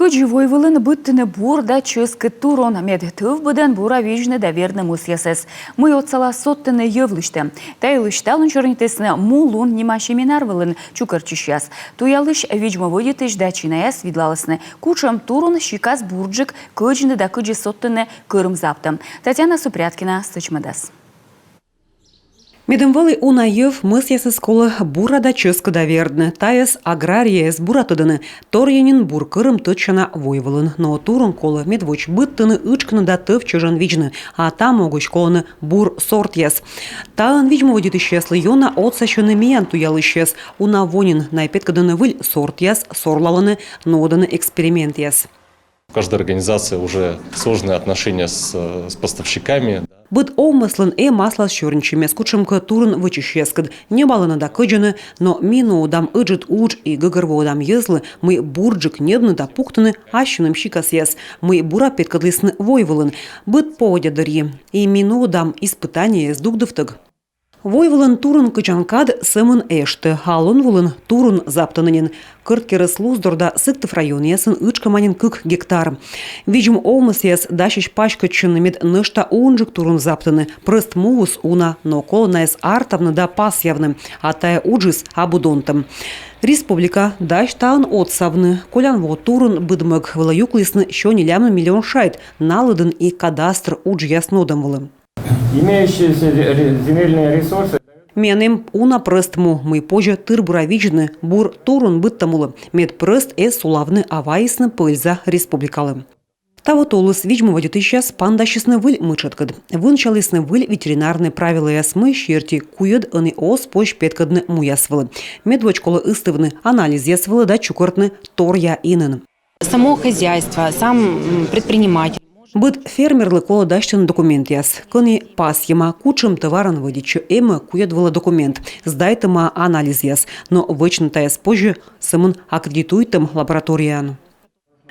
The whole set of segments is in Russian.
Живой вылын быттыны бур да чөскы турон мед тыв быдан бура вижны да верны мусьясес. Мы отсала соттыны евлышты. Тайлышталын чорнитесны мулун немаши минар вылын чукарчищас. Туялыш виджма выдетыш да чинаяс видлалысны. Кучам турон щикас бурджик кыджны да кыджи соттыны кырым заптым. Татьяна Супряткина сычмадас. Медемвалы унаев мысьясы сколы бура да чөскы да вердны. Таяс аграрияс буратыдыны. Торьянин бур кырым тычана войвылын. Но турын колы медвоч быттыны ычкны да тыв чыжан вижны. А там огыч колыны бур сорт яс. Таын вижмы водит исчеслы йона отсащыны миян туял исчез. Уна вонин найпеткадыны выль сорт яс, сорлалыны нодыны эксперимент яс. У каждой организации уже сложные отношения с поставщиками. Быт омыслын масло с черничами, с кучемка турын вычищескад. Не баланы да кыджаны, но мину удам ыджит уж и гыгырво удам езлы, мы бурджик недны да пуктыны, ащуным щикас яс. Мы бура петкадлисны войвылын. Быт поводя дарьи. И мину удам испытание с дугдывтыг. Войвылын турын кычанкад сымын эшты, халын вулын турын заптанынен. Кырткерыс луздорда сыктыв район ясын ычкаманин кык гектар. Видим омыс яс дащищ пачкачын мед нышта унжик турын заптаны. Прыст муус уна, но колонайс артавны да пас явны, а тая уджис абудонтым. Республика дащ таын отсавны. Колян во турын быдмык вылаюклисны шо нелямны миллион шайт, налыдын и кадастр удж яснодым вылым. Имеющиеся земельные ресурсы. Менем уна прыстму, мы позже тыр буравичны, бур турун быттамулы, мед прыст сулавны авайсны пыльза республикалы. Таво толыс видимо водит сейчас пандащисны выль мычаткад. Вынчалысны выль ветеринарные правила ясмы щерти куед аны ос пощ петкадны муясвылы. Медвочколы истывны анализ ясвылы да чукортны торья инын. Само хозяйство, сам предприниматель. Быт фермерлы кола дащен документ яс. Кони пас ема кучым товаран выдичу эма куедвала документ. Сдайтыма анализ яс, но вычнутая позже самын аккредитуйтым лабораториян.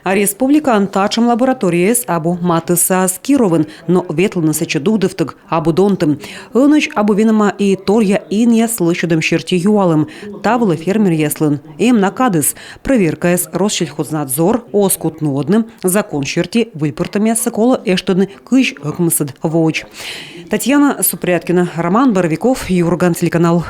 А республика антачым лабораторияс абу матыса скировын, но ветлыны сачы дугдывтык абу донтым. Ыныч абу винома и торья ин яс лыщудым щерти юалым. Тавылы фермер яслын. Накадыс. Проверка яс Россельхознадзор оскутнодным. Закон щерти выпортам ясы кола эштыдны кыш ыкмысыд воч. Татьяна Супряткина, Роман Боровиков, Юрган, телеканал.